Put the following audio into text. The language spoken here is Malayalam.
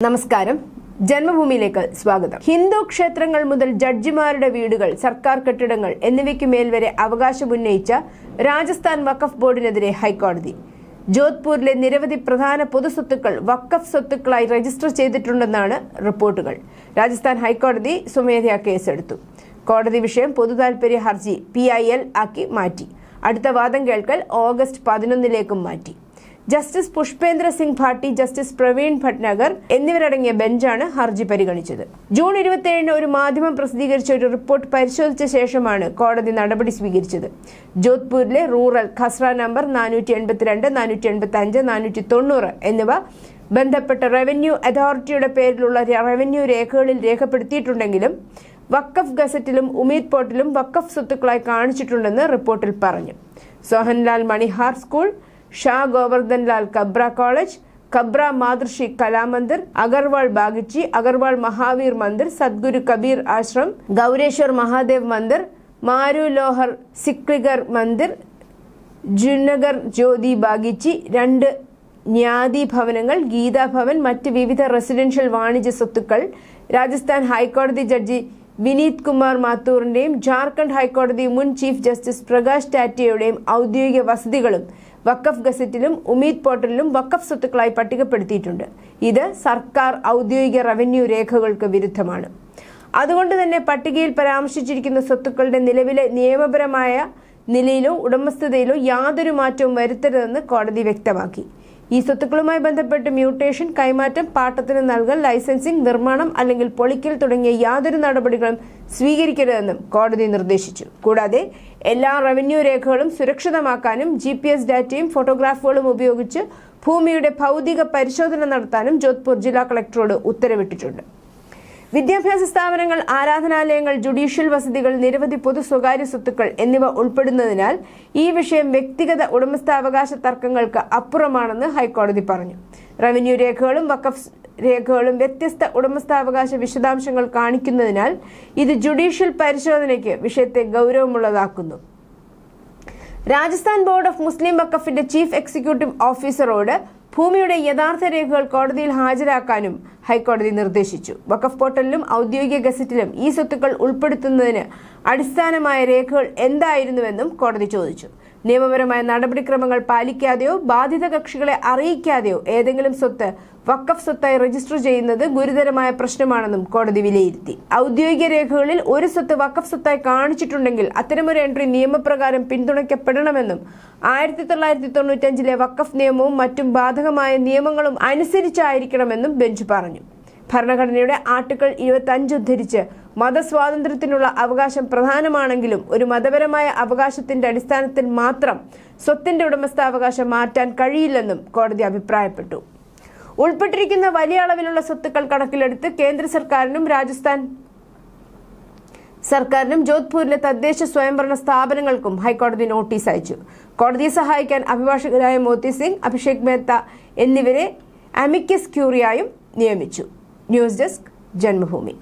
നമസ്കാരം. ജന്മഭൂമിയിലേക്ക് സ്വാഗതം. ഹിന്ദു ക്ഷേത്രങ്ങൾ മുതൽ ജഡ്ജിമാരുടെ വീടുകൾ, സർക്കാർ കെട്ടിടങ്ങൾ എന്നിവയ്ക്ക് മേൽ വരെ അവകാശമുന്നയിച്ച രാജസ്ഥാൻ വഖഫ് ബോർഡിനെതിരെ ഹൈക്കോടതി. ജോധ്പൂരിലെ നിരവധി പ്രധാന പൊതുസ്വത്തുക്കൾ വഖഫ് സ്വത്തുക്കളായി രജിസ്റ്റർ ചെയ്തിട്ടുണ്ടെന്നാണ് റിപ്പോർട്ടുകൾ. രാജസ്ഥാൻ ഹൈക്കോടതി സ്വമേധയാ കേസെടുത്തു. കോടതി വിഷയം പൊതുതാൽപര്യ ഹർജി PIL ആക്കി മാറ്റി. അടുത്ത വാദം കേൾക്കൽ ഓഗസ്റ്റ് 11 മാറ്റി. ജസ്റ്റിസ് പുഷ്പേന്ദ്ര സിംഗ് ഭാട്ടി, ജസ്റ്റിസ് പ്രവീൺ ഭട്നഗർ എന്നിവരടങ്ങിയ ബെഞ്ചാണ് ഹർജി പരിഗണിച്ചത്. ജൂൺ 27 ഒരു മാധ്യമം പ്രസിദ്ധീകരിച്ച ഒരു റിപ്പോർട്ട് പരിശോധിച്ച ശേഷമാണ് കോടതി നടപടി സ്വീകരിച്ചത്. ജോധ്പൂരിലെ റൂറൽ ഖസ്ര നമ്പർ 482, 485, 490 എന്നിവ ബന്ധപ്പെട്ട റവന്യൂ അതോറിറ്റിയുടെ പേരിലുള്ള റവന്യൂ രേഖകളിൽ രേഖപ്പെടുത്തിയിട്ടുണ്ടെങ്കിലും വഖഫ് ഗസറ്റിലും ഉമീദ് പോർട്ടിലും വഖഫ് സ്വത്തുക്കളായി കാണിച്ചിട്ടുണ്ടെന്ന് റിപ്പോർട്ടിൽ പറഞ്ഞു. സോഹൻലാൽ മണിഹാർ സ്കൂൾ, ഷാ ഗോവർദ്ധൻ ലാൽ കബ്ര കോളേജ്, കബ്ര മാതൃശ്രീ കലാമന്ദിർ, അഗർവാൾ ബാഗിച്ചി, അഗർവാൾ മഹാവീർ മന്ദിർ, സദ്ഗുരു കബീർ ആശ്രം, ഗൗരേശ്വർ മഹാദേവ് മന്ദിർ, മാരു ലോഹർ സിക്രിഗർ മന്ദിർ, ജുനഗർ ജ്യോതി ബാഗിച്ചി, 2 ന്യാദി ഭവനങ്ങൾ, ഗീതാ ഭവൻ, മറ്റ് വിവിധ റെസിഡൻഷ്യൽ വാണിജ്യ സ്വത്തുക്കൾ രാജസ്ഥാൻ ഹൈക്കോടതി ജഡ്ജി വിനീത് കുമാർ മാത്തൂറിന്റെയും ജാർഖണ്ഡ് ഹൈക്കോടതി മുൻ ചീഫ് ജസ്റ്റിസ് പ്രകാശ് ടാറ്റയുടെയും ഔദ്യോഗിക വസതികളും വഖഫ് ഗസറ്റിലും ഉമീദ് പോർട്ടലിലും വഖഫ് സ്വത്തുക്കളായി പട്ടികപ്പെടുത്തിയിട്ടുണ്ട്. ഇത് സർക്കാർ ഔദ്യോഗിക റവന്യൂ രേഖകൾക്ക് വിരുദ്ധമാണ്. അതുകൊണ്ട് തന്നെ പട്ടികയിൽ പരാമർശിച്ചിരിക്കുന്ന സ്വത്തുക്കളുടെ നിലവിലെ നിയമപരമായ നിലയിലോ ഉടമസ്ഥതയിലോ യാതൊരു മാറ്റവും വരുത്തരുതെന്ന് കോടതി വ്യക്തമാക്കി. ഈ സ്വത്തുക്കളുമായി ബന്ധപ്പെട്ട് മ്യൂട്ടേഷൻ, കൈമാറ്റം, പാട്ടത്തിന് നൽകൽ, ലൈസൻസിംഗ്, നിർമ്മാണം അല്ലെങ്കിൽ പൊളിക്കൽ തുടങ്ങിയ യാതൊരു നടപടികളും സ്വീകരിക്കരുതെന്നും കോടതി നിർദ്ദേശിച്ചു. കൂടാതെ എല്ലാ റവന്യൂ രേഖകളും സുരക്ഷിതമാക്കാനും GPS ഡാറ്റയും ഫോട്ടോഗ്രാഫുകളും ഉപയോഗിച്ച് ഭൂമിയുടെ ഭൗതിക പരിശോധന നടത്താനും ജോധ്പൂർ ജില്ലാ കളക്ടറോട് ഉത്തരവിട്ടിട്ടുണ്ട്. വിദ്യാഭ്യാസ സ്ഥാപനങ്ങൾ, ആരാധനാലയങ്ങൾ, ജുഡീഷ്യൽ വസതികൾ, നിരവധി പൊതു സ്വകാര്യ സ്വത്തുക്കൾ എന്നിവ ഉൾപ്പെടുന്നതിനാൽ ഈ വിഷയം വ്യക്തിഗത ഉടമസ്ഥാവകാശ തർക്കങ്ങൾക്ക് അപ്പുറമാണെന്ന് ഹൈക്കോടതി പറഞ്ഞു. റവന്യൂ രേഖകളും വഖഫ് രേഖകളും വ്യത്യസ്ത ഉടമസ്ഥാവകാശ വിശദാംശങ്ങൾ കാണിക്കുന്നതിനാൽ ഇത് ജുഡീഷ്യൽ പരിശോധനയ്ക്ക് വിഷയത്തെ ഗൗരവമുള്ളതാക്കുന്നു. രാജസ്ഥാൻ ബോർഡ് ഓഫ് മുസ്ലിം വഖഫിന്റെ ചീഫ് എക്സിക്യൂട്ടീവ് ഓഫീസറോട് ഭൂമിയുടെ യഥാർത്ഥ രേഖകൾ കോടതിയിൽ ഹാജരാക്കാനും ഹൈക്കോടതി നിർദ്ദേശിച്ചു. വഖഫ് പോർട്ടലിലും ഔദ്യോഗിക ഗസറ്റിലും ഈ സ്വത്തുക്കൾ ഉൾപ്പെടുത്തുന്നതിന് അടിസ്ഥാനമായ രേഖകൾ എന്തായിരുന്നുവെന്നും കോടതി ചോദിച്ചു. നിയമപരമായ നടപടിക്രമങ്ങൾ പാലിക്കാതെയോ ബാധിത കക്ഷികളെ അറിയിക്കാതെയോ ഏതെങ്കിലും സ്വത്ത് വഖഫ് സ്വത്തായി രജിസ്റ്റർ ചെയ്യുന്നത് ഗുരുതരമായ പ്രശ്നമാണെന്നും കോടതി വിലയിരുത്തി. ഔദ്യോഗിക രേഖകളിൽ ഒരു സ്വത്ത് വഖഫ് സ്വത്തായി കാണിച്ചിട്ടുണ്ടെങ്കിൽ അത്തരമൊരു എൻട്രി നിയമപ്രകാരം പിന്തുണയ്ക്കപ്പെടണമെന്നും 1995 വഖഫ് നിയമവും മറ്റും ബാധകമായ നിയമങ്ങളും അനുസരിച്ചായിരിക്കണമെന്നും ബെഞ്ച് പറഞ്ഞു. ഭരണഘടനയുടെ ആർട്ടിക്കിൾ 25 ഉദ്ധരിച്ച് മതസ്വാതന്ത്ര്യത്തിനുള്ള അവകാശം പ്രധാനമാണെങ്കിലും ഒരു മതപരമായ അവകാശത്തിന്റെ അടിസ്ഥാനത്തിൽ മാത്രം സ്വത്തിന്റെ ഉടമസ്ഥാവകാശം മാറ്റാൻ കഴിയില്ലെന്നും കോടതി അഭിപ്രായപ്പെട്ടു. ഉൾപ്പെട്ടിരിക്കുന്ന വലിയ അളവിലുള്ള സ്വത്തുക്കൾ കണക്കിലെടുത്ത് കേന്ദ്ര സർക്കാരിനും രാജസ്ഥാൻ സർക്കാരിനും ജോധ്പൂരിലെ തദ്ദേശ സ്വയംഭരണ സ്ഥാപനങ്ങൾക്കും ഹൈക്കോടതി നോട്ടീസ് അയച്ചു. കോടതിയെ സഹായിക്കാൻ അഭിഭാഷകരായ മോത്തി സിംഗ്, അഭിഷേക് മേത്ത എന്നിവരെ അമിക്കസ് ക്യൂറിയായും നിയമിച്ചു. News desk, Janmabhumi.